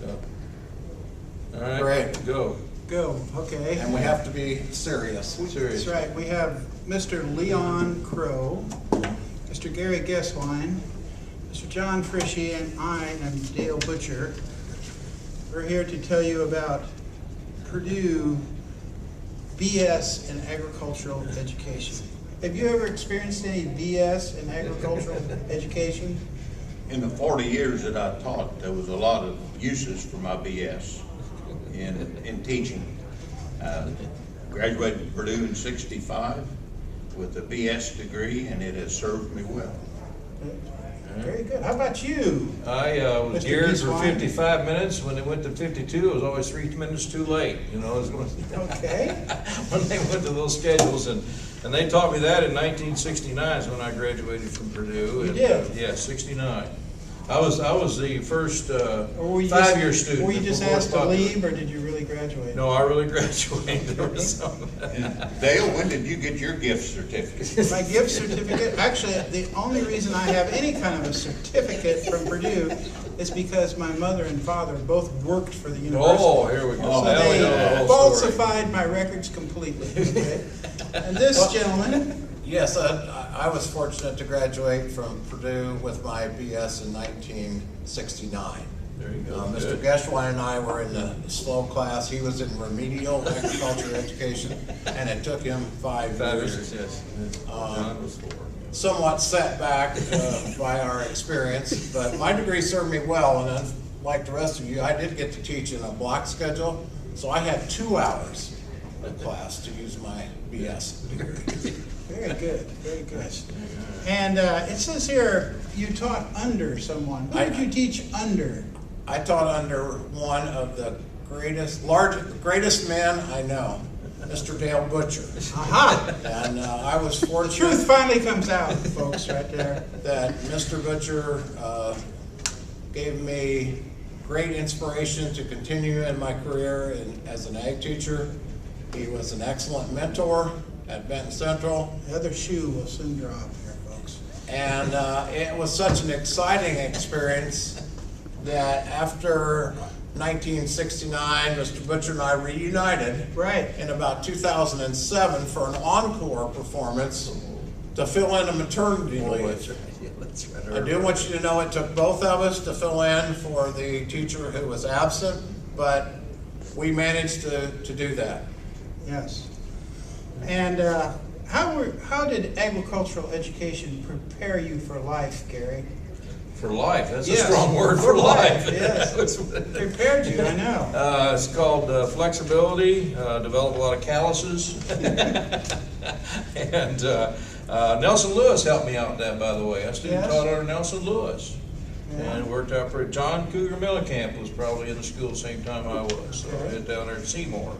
All right, Great. go. Go, okay. And we have to be serious. Serious. That's right. We have Mr. Leon Crowe, Mr. Gary Geswein, Mr. John Frischie, and I am Dale Butcher. We're here to tell you about Purdue BS in agricultural education. Have you ever experienced any BS in agricultural education? In the 40 years that I taught, there was a lot of uses for my BS in teaching. Graduated from Purdue in '65 with a BS degree, and it has served me well. Very good. How about you? I was Mr. geared for Geswein? 55 minutes. When they went to 52, it was always 3 minutes too late. You know, it was going Okay. when they went to those schedules, and they taught me that in 1969 is when I graduated from Purdue. You and, did? Yeah, 69. I was the first Or were you 5-year just, student. were you just before asked to popular. leave, or did you really graduate? No, I really graduated. There was some. And Dale, when did you get your gift certificate? My gift certificate, actually, the only reason I have any kind of a certificate from Purdue is because my mother and father both worked for the university. Oh, here we go. Oh, So Now we know the they whole story. falsified my records completely, okay? And this gentleman, Yes, I was fortunate to graduate from Purdue with my BS in 1969. There you go. Mr. Good. Geswein and I were in the slow class. He was in remedial agriculture education, and it took him 5 5 years. years, yes. John was 4. Somewhat set back by our experience, but my degree served me well, and like the rest of you, I did get to teach in a block schedule, so I had 2 hours of class to use my BS degree. very good, very good. And it says here, you taught under someone. Who did you teach under? I taught under one of the greatest men I know, Mr. Dale Butcher. Aha! And I was The fortunate truth finally comes out, folks, right there. that Mr. Butcher gave me great inspiration to continue in my career as an ag teacher. He was an excellent mentor at Benton Central. The other shoe will soon drop here, folks. And it was such an exciting experience that after 1969, Mr. Butcher and I reunited Right. in about 2007 for an encore performance to fill in a maternity Oh, leave. that's right. Yeah, that's right. I do want you to know it took both of us to fill in for the teacher who was absent, but we managed to do that. Yes. And how did agricultural education prepare you for life, Gary? For life, that's Yes, a strong word for for life, life. yes. It's Prepared you, I know. it's called flexibility, developed a lot of calluses. And Nelson Lewis helped me out with that, by the way. I student Yes. taught under Nelson Lewis. Yeah. And worked out for John Cougar Millikamp was probably in the school the same time I was. So I Okay. went down there at Seymour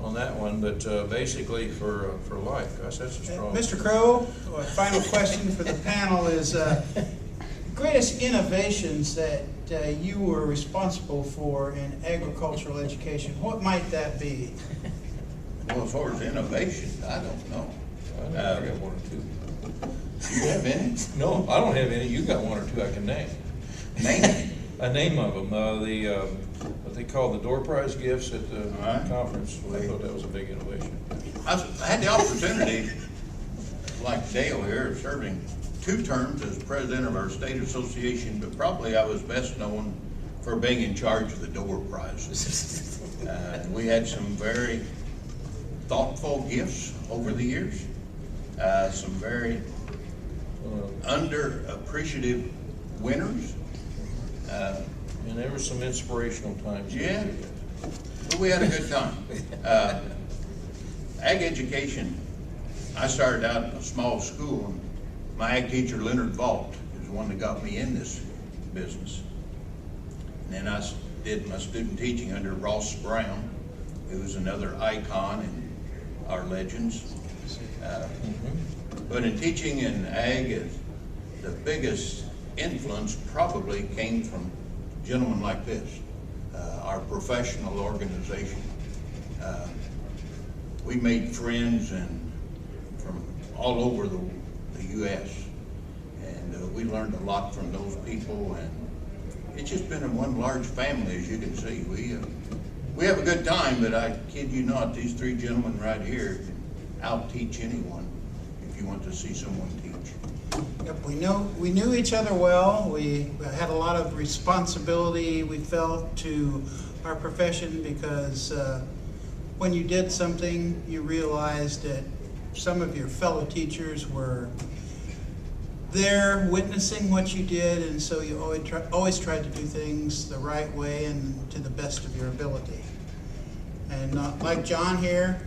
on that one, but basically for life. Gosh, that's a strong. Mr. Crowe, a final question for the panel is, greatest innovations that you were responsible for in agricultural education, what might that be? Well, as far as innovation, I don't know. I got one or two. Do you have any? No, I don't have any. You got one or two I can name. Name. A name of them, what they call the door prize gifts at the Right. conference. Well, I thought that was a big innovation. I had the opportunity, like Dale here, of serving 2 terms as president of our state association, but probably I was best known for being in charge of the door prizes. We had some very thoughtful gifts over the years, some very underappreciative winners. And there were some inspirational times. Yeah, but we had a good time. Ag education, I started out in a small school. And my ag teacher, Leonard Vaught, is the one that got me in this business. And then I did my student teaching under Ross Brown, who was another icon in our legends. But in teaching in ag, the biggest influence probably came from gentlemen like this, our professional organization. We made friends from all over the U.S. and we learned a lot from those people, it's just been one large family, as you can see. We have a good time, but I kid you not, these three gentlemen right here can out-teach anyone if you want to see someone teach. Yep, we knew each other well. We had a lot of responsibility we felt to our profession because when you did something, you realized that some of your fellow teachers were there witnessing what you did, and so you always tried to do things the right way and to the best of your ability. And like John here,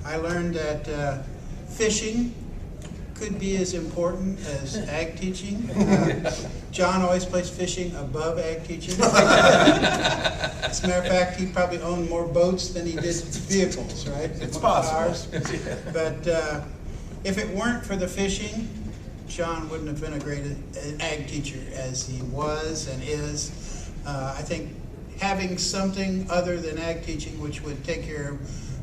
I learned that fishing could be as important as ag teaching. John always placed fishing above ag teaching. As a matter of fact, he probably owned more boats than he did vehicles, right? It's possible. Cars. But if it weren't for the fishing, John wouldn't have been a great ag teacher as he was and is. I think having something other than ag teaching, which would take your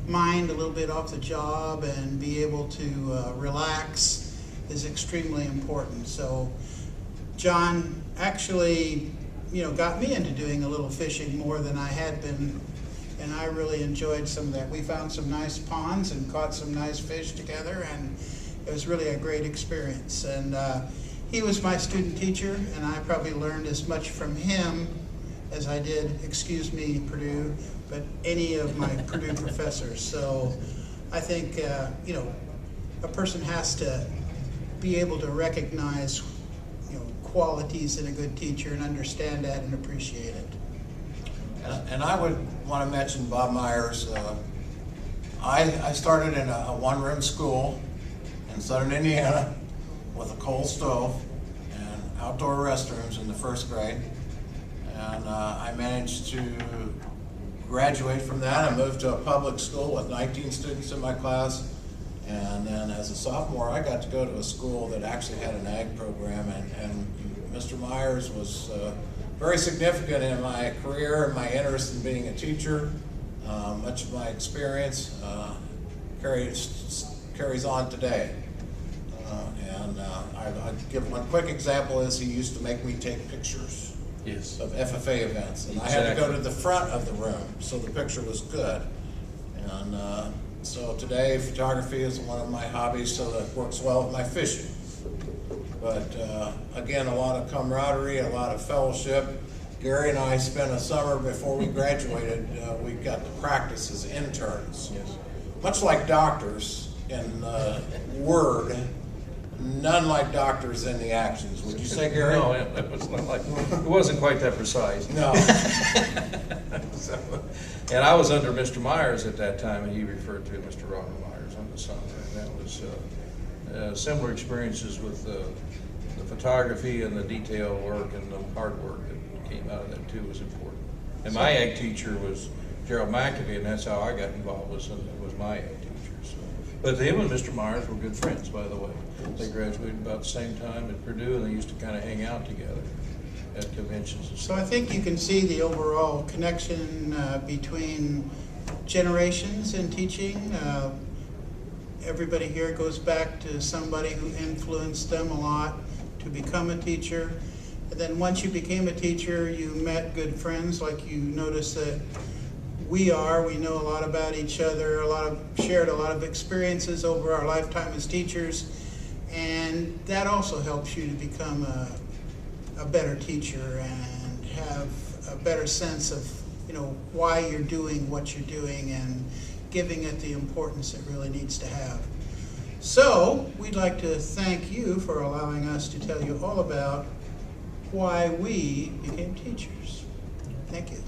mind a little bit off the job and be able to relax, is extremely important. So John actually, got me into doing a little fishing more than I had been, and I really enjoyed some of that. We found some nice ponds and caught some nice fish together, and it was really a great experience. And he was my student teacher, and I probably learned as much from him as I did, Purdue, but any of my Purdue professors. So I think, a person has to be able to recognize, qualities in a good teacher and understand that and appreciate it. And I would want to mention Bob Myers. I started in a one-room school in southern Indiana with a coal stove and outdoor restrooms in the first grade. And I managed to graduate from that. I moved to a public school with 19 students in my class. And then as a sophomore, I got to go to a school that actually had an ag program. And Mr. Myers was very significant in my career and my interest in being a teacher. Much of my experience carries on today. I'll give one quick example is he used to make me take pictures Yes. of FFA events. And I had to go to the front of the room so the picture was good. And so today photography is one of my hobbies, so that works well with my fishing. But again, a lot of camaraderie, a lot of fellowship. Gary and I spent a summer before we graduated, we got to practice as interns. Yes. Much like doctors in word, none like doctors in the actions. Would you say, Gary? No, it was not like, it wasn't quite that precise. No. So, and I was under Mr. Myers at that time, and he referred to Mr. Robert Myers on the summer. And that was similar experiences with the photography and the detail work and the hard work that came out of that too was important. And my ag teacher was Gerald McAfee, and that's how I got involved was my ag teacher. So. But him and Mr. Myers were good friends, by the way. They graduated about the same time at Purdue, and they used to kind of hang out together at conventions and So stuff. I think you can see the overall connection between generations in teaching. Everybody here goes back to somebody who influenced them a lot to become a teacher. And then once you became a teacher, you met good friends, like you notice that we know a lot about each other, shared a lot of experiences over our lifetime as teachers, and that also helps you to become a better teacher and have a better sense of why you're doing what you're doing and giving it the importance it really needs to have. So we'd like to thank you for allowing us to tell you all about why we became teachers. Thank you.